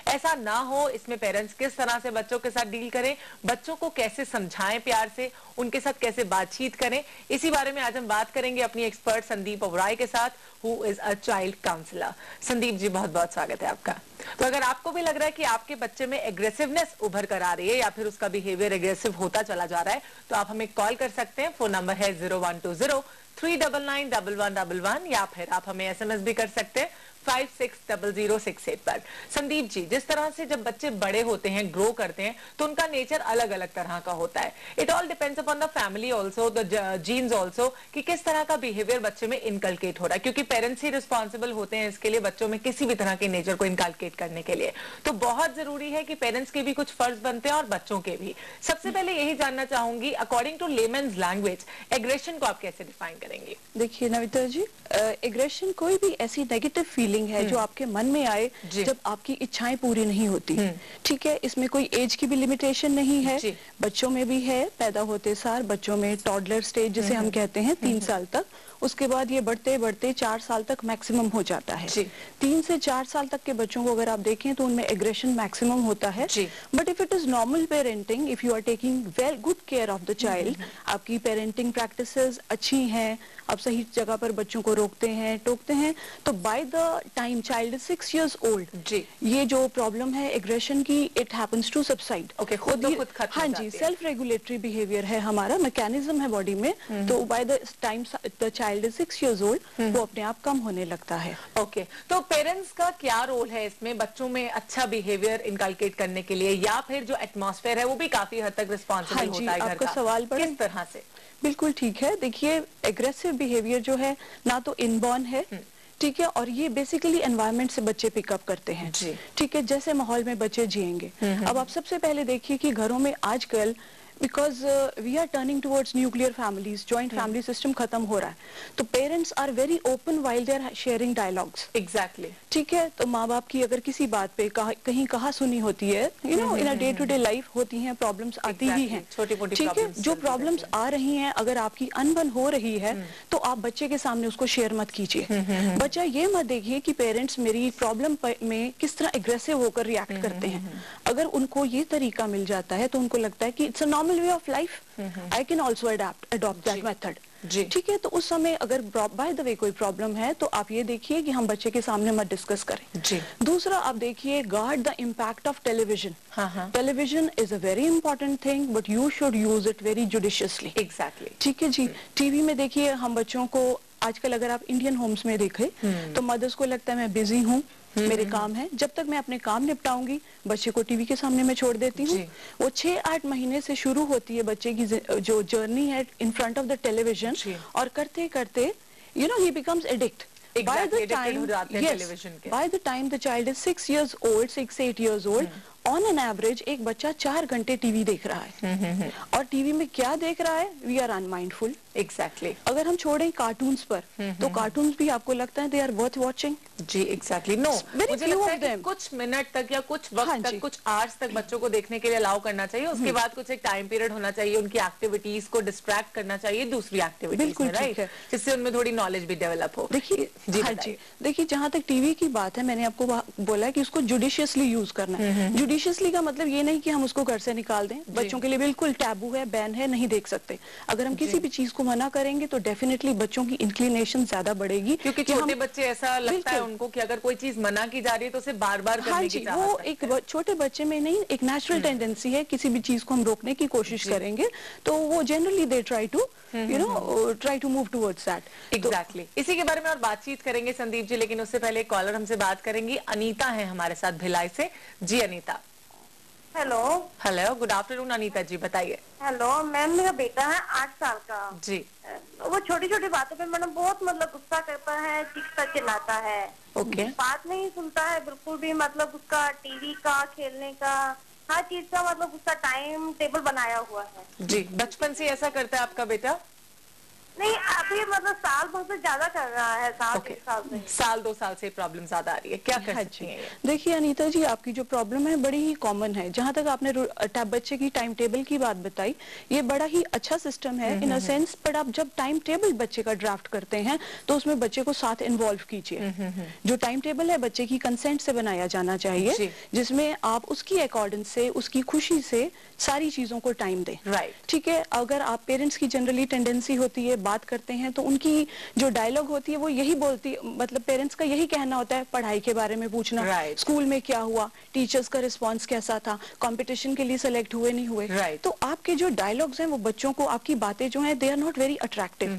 ऐसा ना हो, इसमें पेरेंट्स किस तरह से बच्चों के साथ डील करें, बच्चों को कैसे समझाएं प्यार से, उनके साथ कैसे बातचीत करें, इसी बारे में आज हम बात करेंगे अपनी एक्सपर्ट संदीप ओबराय के साथ, who is a child counsellor. Sandeep ji, बहुत बहुत स्वागत है आपका। तो अगर आपको भी लग रहा है कि आपके बच्चे में एग्रेसिवनेस उभर कर आ रही है या फिर उसका बिहेवियर एग्रेसिव होता चला जा रहा है, तो आप हमें कॉल कर सकते हैं। फोन नंबर है 0120-399-1111 या फिर आप हमें एसएमएस भी कर सकते हैं 560068 पर। संदीप जी, जिस तरह से जब बच्चे बड़े होते हैं, ग्रो करते हैं, तो उनका नेचर अलग अलग तरह का होता है। It all depends upon the family also, the genes also, कि किस तरह का बिहेवियर बच्चे में इनकलकेट हो रहा है, क्योंकि पेरेंट्स ही रिस्पॉन्सिबल होते हैं इसके लिए, बच्चों में किसी भी तरह के नेचर को इनकलकेट करने के लिए। तो बहुत जरूरी है कि पेरेंट्स के भी कुछ फर्ज बनते हैं और बच्चों के भी। सबसे पहले यही जानना चाहूंगी, according to layman's language, aggression को आप कैसे डिफाइन करेंगे? देखिए नविता जी, एग्रेशन कोई भी ऐसी नेगेटिव फीलिंग है जो आपके मन में आए जब आपकी इच्छाएं पूरी नहीं होती। ठीक है, इसमें कोई एज की भी लिमिटेशन नहीं है, बच्चों में भी है, पैदा होते सार बच्चों में टॉडलर स्टेज जिसे हम कहते हैं 3 साल तक, उसके बाद ये बढ़ते बढ़ते 4 साल तक मैक्सिमम हो जाता है। 3 से 4 साल तक के बच्चों को अगर आप देखें तो उनमें एग्रेशन मैक्सिमम होता है। But if it is normal parenting, if you are taking well good care of the child, आपकी पेरेंटिंग प्रैक्टिसेस अच्छी हैं, आप सही जगह पर बच्चों को रोकते हैं टोकते हैं, तो by the time child 6 years old, ये जो प्रॉब्लम है एग्रेशन की, इट हैपेंस टू सबसाइड। हाँ जी, सेल्फ रेगुलेटरी बिहेवियर है हमारा, मैकेनिज्म है बॉडी में, तो by the time the child is 6 years old, वो अपने आप कम होने लगता है। ओके, तो पेरेंट्स का क्या रोल है इसमें, बच्चों में अच्छा बिहेवियर इनकलकेट करने के लिए, या फिर जो एटमॉस्फेयर है वो भी काफी हद तक रिस्पॉन्सिबल होता है घर का? सवाल किस तरह से? बिल्कुल ठीक है। देखिए, एग्रेसिव बिहेवियर जो है ना तो इनबॉर्न है, ठीक है, और ये बेसिकली एनवायरनमेंट से बच्चे पिकअप करते हैं। ठीक है, जैसे माहौल में बच्चे जिएंगे। अब आप सबसे पहले देखिए कि घरों में आजकल, because we are turning towards nuclear families, joint family system खत्म हो रहा है, तो parents are very open while they are sharing dialogues. Exactly, ठीक है, तो माँ बाप की अगर किसी बात पे कहीं कहा सुनी होती है, you know, in a day to day life होती हैं प्रॉब्लम्स, आती ही हैं, ठीक है, जो प्रॉब्लम्स आ रही हैं, अगर आपकी अनबन हो रही है तो आप बच्चे के सामने उसको शेयर मत कीजिए। बच्चा ये मत देखिए कि पेरेंट्स मेरी प्रॉब्लम में किस तरह एग्रेसिव होकर रिएक्ट करते हैं। अगर उनको ये तरीका मिल जाता है तो उनको लगता है कि it's a normal way of life, I can also adopt that method. ठीक है, तो उस समय अगर बाय द वे कोई प्रॉब्लम है तो आप ये देखिए कि हम बच्चे के सामने मत डिस्कस करें। दूसरा, आप देखिए, guard the impact of television. Television is a very important thing, but you should use it very judiciously. Exactly, ठीक है जी। टीवी में देखिए, हम बच्चों को आजकल अगर आप इंडियन होम्स में देखें तो मदर्स को लगता है मैं बिजी हूँ, मेरे काम है, जब तक मैं अपने काम निपटाऊंगी बच्चे को टीवी के सामने मैं छोड़ देती हूँ। वो 6-8 महीने से शुरू होती है बच्चे की जो जर्नी है in front of the television, और करते करते you know he becomes addict. By the time the child is 6 years old, 6-8 years old, on an average एक बच्चा 4 घंटे टीवी देख रहा है। और टीवी में क्या देख रहा है? We are unmindful. एग्जैक्टली। अगर हम छोड़ें कार्टून्स पर, तो कार्टून्स भी आपको लगता है दे आर वर्थ वॉचिंग? जी एग्जैक्टली। नो, मुझे लगता है कि कुछ मिनट तक या कुछ वक्त तक, कुछ आवर्स तक बच्चों को देखने के लिए अलाउ करना चाहिए, उसके बाद कुछ एक टाइम पीरियड होना चाहिए, उनकी एक्टिविटीज को डिस्ट्रैक्ट करना चाहिए दूसरी एक्टिविटीज में, राइट, जिससे उनमें थोड़ी नॉलेज भी डेवलप हो। देखिए देखिए, जहाँ तक टीवी की बात है, मैंने आपको बोला कि उसको जुडिशियसली यूज करना है। जुडिशियसली का मतलब ये नहीं कि हम उसको घर से निकाल दें, बच्चों के लिए बिल्कुल टैबू है, बैन है, नहीं देख सकते। अगर हम किसी भी चीज को मना करेंगे तो डेफिनेटली बच्चों की इंक्लिनेशन ज्यादा बढ़ेगी, क्योंकि छोटे बच्चे ऐसा लगता है उनको कि अगर कोई चीज मना की जा रही है तो उसे बार बार करने की चाहत है। वो एक छोटे बच्चे में नहीं, एक नेचुरल टेंडेंसी है, किसी भी चीज को हम रोकने की कोशिश करेंगे तो वो generally they try to try to move towards that. Exactly. इसी के बारे में और बातचीत करेंगे संदीप जी, लेकिन उससे पहले कॉलर हमसे बात करेंगी। अनीता है हमारे साथ भिलाई से। जी Anita. Hello. Hello, good afternoon Anita ji, बताइए। हेलो मैम, मेरा बेटा है 8 साल का जी। वो छोटी छोटी बातों पे मैडम बहुत मतलब गुस्सा करता है, चीखता चिल्लाता है। ओके। बात नहीं सुनता है बिल्कुल भी, मतलब उसका टीवी का, खेलने का, हर चीज का मतलब उसका टाइम टेबल बनाया हुआ है। जी, बचपन से ऐसा करता है आपका बेटा? नहीं, अभी मतलब साल भर से ज्यादा कर रहा है, साल 2 साल से प्रॉब्लम ज्यादा आ रही है, क्या कर सकती हैं? देखिए अनीता जी, आपकी जो प्रॉब्लम है बड़ी ही कॉमन है। जहाँ तक आपने बच्चे की टाइम टेबल की बात बताई, ये बड़ा ही अच्छा सिस्टम है इन अ सेंस, बट आप जब टाइम टेबल बच्चे का ड्राफ्ट करते हैं तो उसमें बच्चे को साथ इन्वॉल्व कीजिए। जो टाइम टेबल है बच्चे की कंसेंट से बनाया जाना चाहिए, जिसमें आप उसकी अकॉर्डिंग से, उसकी खुशी से सारी चीजों को टाइम दें। ठीक है, अगर आप पेरेंट्स की जनरली टेंडेंसी होती है, बात करते हैं तो उनकी जो डायलॉग होती है वो यही बोलती, मतलब पेरेंट्स का यही कहना होता है, पढ़ाई के बारे में पूछना, स्कूल में क्या हुआ, टीचर्स का रिस्पांस कैसा था, कंपटीशन के लिए सेलेक्ट हुए नहीं हुए। तो आपके जो डायलॉग्स हैं वो बच्चों को, आपकी बातें जो हैं, they are not very attractive.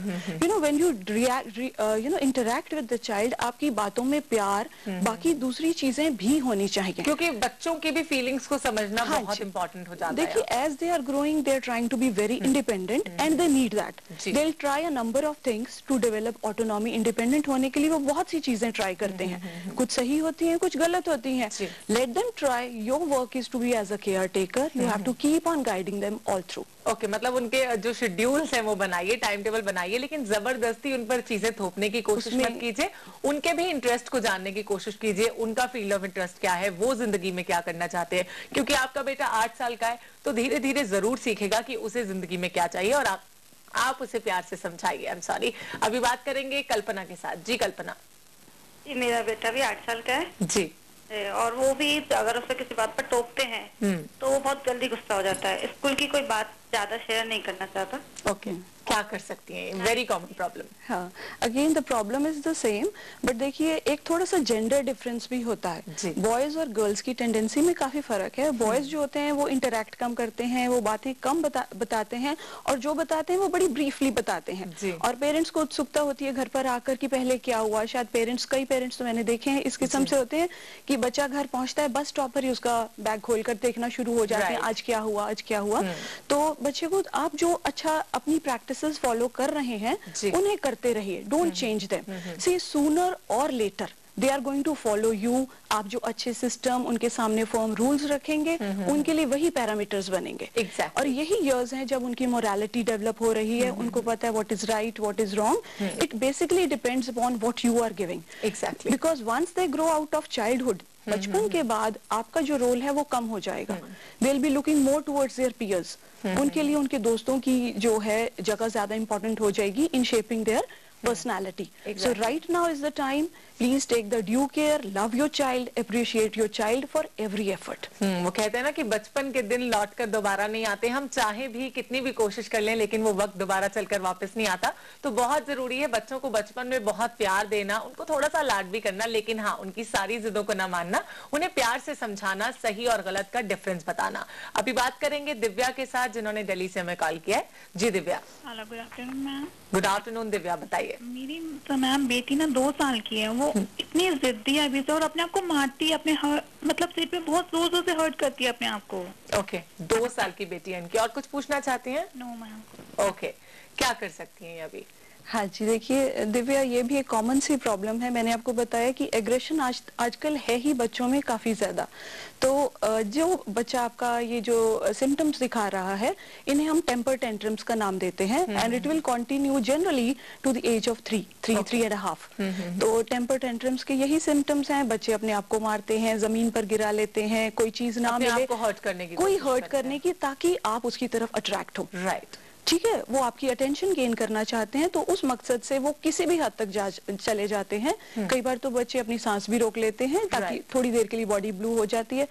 You know, when you interact with the child, आपकी बातों में प्यार, बाकी दूसरी चीजें भी होनी चाहिए, क्योंकि बच्चों की भी फीलिंग्स को समझना बहुत इंपॉर्टेंट हो जाता है। देखिए, as they are growing, they are trying to be very independent and they need that. They will try a number of things to develop autonomy. Independent होने के लिए वो बहुत सी चीजें ट्राई करते हैं, कुछ सही होती हैं, कुछ गलत होती हैं। Let them try, your work is to be as a caretaker, you have to keep on guiding them all through. Okay, मतलब उनके जो शेड्यूल्स हैं वो बनाइए, टाइम टेबल बनाइए, लेकिन जबरदस्ती उन पर चीजें थोपने की कोशिश मत कीजिए। उनके भी इंटरेस्ट को जानने की कोशिश कीजिए, उनका फील्ड ऑफ इंटरेस्ट क्या है, वो जिंदगी में क्या करना चाहते हैं। क्योंकि आपका बेटा 8 साल का है तो धीरे धीरे जरूर सीखेगा कि उसे जिंदगी में क्या चाहिए, और आप उसे प्यार से समझाइए। I am sorry. अभी बात करेंगे कल्पना के साथ। जी कल्पना। जी, मेरा बेटा भी 8 साल का है जी, और वो भी अगर उसे किसी बात पर टोकते हैं तो वो बहुत जल्दी गुस्सा हो जाता है। स्कूल की कोई बात ज्यादा शेयर नहीं करना चाहता। ओके, क्या कर सकती हैं? Very common problem. हाँ, again the problem is the same, but देखिए एक थोड़ा सा जेंडर डिफरेंस भी होता है। बॉयज और गर्ल्स की टेंडेंसी में काफी फर्क है। बॉयज जो होते हैं वो इंटरैक्ट कम करते हैं, वो बातें कम बताते हैं, और जो बताते हैं वो बड़ी ब्रीफली बताते हैं। और पेरेंट्स को उत्सुकता होती है घर पर आकर कि पहले क्या हुआ। शायद कई पेरेंट्स तो मैंने देखे हैं इस किस्म से होते हैं कि बच्चा घर पहुंचता है, बस स्टॉप पर ही उसका बैग खोलकर देखना शुरू हो जाते हैं, आज क्या हुआ, आज क्या हुआ। तो बच्चे को आप जो अच्छा अपनी प्रैक्टिसेस फॉलो कर रहे हैं उन्हें करते रहिए, don't change them. See sooner और later they are going to follow you. आप जो अच्छे सिस्टम, उनके सामने फर्म रूल्स रखेंगे, उनके लिए वही पैरामीटर्स बनेंगे। और यही इयर्स हैं जब उनकी मोरालिटी डेवलप हो रही है, उनको पता है what is right, what is wrong. It basically depends upon what you are giving. Exactly, because once they grow out of childhood, बचपन के बाद आपका जो रोल है वो कम हो जाएगा। They will be looking more towards their peers. उनके लिए उनके दोस्तों की जो है जगह ज्यादा इंपॉर्टेंट हो जाएगी in shaping their personality. So right now is the time. Please take the due care. Love your child. Appreciate your child for every effort. वो कहते हैं ना कि बचपन के दिन लौटकर दोबारा नहीं आते। हम चाहे भी कितनी भी कोशिश कर लें, लेकिन वो वक्त दोबारा चलकर वापस नहीं आता। तो बहुत जरूरी है बच्चों को बचपन में बहुत प्यार देना, उनको थोड़ा सा लाड भी करना, लेकिन हाँ, उनकी सारी जिदों को ना मानना, उन्हें प्यार से समझाना, सही और गलत का डिफरेंस बताना। अभी बात करेंगे दिव्या के साथ, जिन्होंने दिल्ली से हमें कॉल किया है। जी Divya. Hello, good afternoon ma'am. Good afternoon Divya, बताइए। मेरी तो मैम बेटी ना 2 साल की है, वो इतनी जिद्दी है अभी से, और अपने आप को मारती है, अपने मतलब सिर पे बहुत जोर जोर से हर्ट करती है अपने आप को। ओके, 2 साल की बेटी है इनकी। और कुछ पूछना चाहती हैं? No ma'am. ओके, क्या कर सकती हैं अभी? हाँ जी, देखिए दिव्या, ये भी एक कॉमन सी प्रॉब्लम है। मैंने आपको बताया कि एग्रेशन आजकल है ही बच्चों में काफी ज्यादा। तो जो बच्चा आपका ये जो सिम्टम्स दिखा रहा है, इन्हें हम टेम्पर टेंट्रम्स का नाम देते हैं, and it will continue generally to the age of 3.5। तो टेम्पर टेंट्रम्स के यही सिम्टम्स हैं। बच्चे अपने आप को मारते हैं, जमीन पर गिरा लेते हैं, कोई चीज ना मिले, कोई हर्ट करने की, ताकि आप उसकी तरफ अट्रैक्ट हो। राइट, ठीक है, वो आपकी अटेंशन गेन करना चाहते हैं, तो उस मकसद से वो किसी भी हद तक चले जाते हैं। कई बार तो बच्चे अपनी सांस भी रोक लेते हैं ताकि थोड़ी देर के लिए बॉडी ब्लू हो जाती है।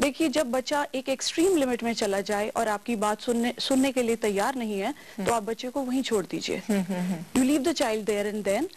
देखिए, जब बच्चा एक एक्सट्रीम लिमिट में चला जाए और आपकी बात सुनने के लिए तैयार नहीं है, तो आप बच्चे को वहीं छोड़ दीजिए। You leave the child there and then,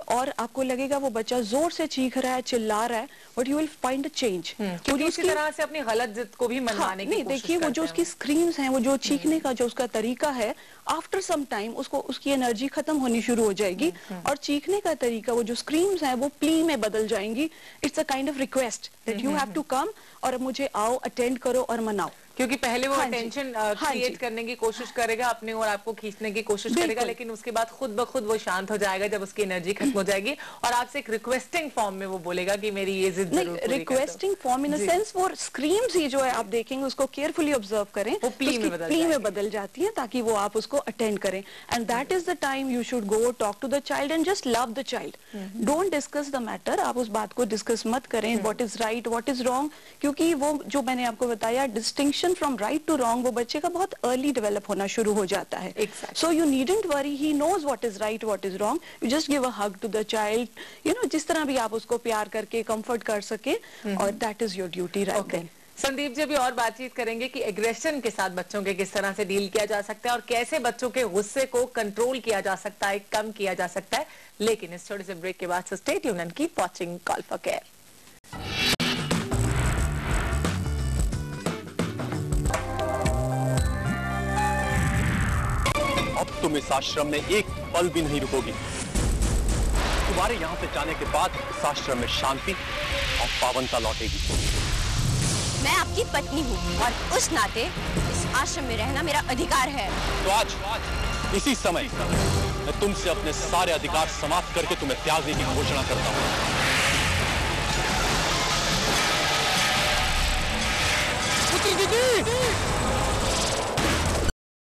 और आपको लगेगा वो बच्चा जोर से चीख रहा है, चिल्ला रहा है, but you will find a change. उसी तरह से अपनी गलत जिद को भी मनवाने की कोशिश करते हैं। देखिए, वो जो उसकी स्क्रीम्स हैं, वो जो चीखने का जो उसका तरीका है, आफ्टर सम टाइम उसकी एनर्जी खत्म होनी शुरू हो जाएगी, और चीखने का तरीका, वो जो स्क्रीम्स हैं, वो प्ली में बदल जाएंगी। It's a kind of request that you have to come, और मुझे आओ, अटेंड करो और मनाओ। क्योंकि पहले वो हाँ जी, टेंशन हाँ क्रिएट जी। करने की कोशिश करेगा अपने और आपको खींचने की कोशिश करेगा, बिल्कुल। लेकिन उसके बाद खुद ब खुद वो शांत हो जाएगा जब उसकी एनर्जी खत्म हो जाएगी और आपसे एक रिक्वेस्टिंग फॉर्म में वो बोलेगा कि मेरी ये जिद जरूर नहीं, पूरी कर दो। रिक्वेस्टिंग फॉर्म इन अ जी। सेंस वो स्क्रीम्स ही जो है आप देखेंगे उसको केयरफुली ऑब्जर्व करें, वो तो प्ली उसकी में बदल प्ली में जाएगी। बदल जाती है ताकि वो आप उसको अटेंड करें। And that is the time you should go talk to the child and just love the child. Don't discuss the matter, आप उस बात को डिस्कस मत करें what is right what is wrong, क्योंकि वो जो मैंने आपको बताया distinction from right to wrong वो बच्चे का बहुत अर्ली डेवलप होना शुरू हो जाता है। Exactly. So you needn't worry, he knows what is right what is wrong, you just give a hug to the child, you know, जिस तरह भी आप उसको प्यार करके कंफर्ट कर सके, और that is your duty right then. Sandeep ji अभी और बातचीत करेंगे कि एग्रेशन के साथ बच्चों के किस तरह से डील किया जा सकता है और कैसे बच्चों के गुस्से को कंट्रोल किया जा सकता है, कम किया जा सकता है, लेकिन इस छोटे से ब्रेक के बाद so stay tuned and keep watching call for care. अब तुम इस आश्रम में एक पल भी नहीं रुकोगी। तुम्हारे यहाँ से जाने के बाद इस आश्रम में शांति और पावनता लौटेगी। मैं आपकी पत्नी हूँ और उस नाते इस आश्रम में रहना मेरा अधिकार है। तो आज इसी समय मैं तुमसे अपने सारे अधिकार समाप्त करके तुम्हें त्यागने की घोषणा करता हूँ। पुत्री दीदी!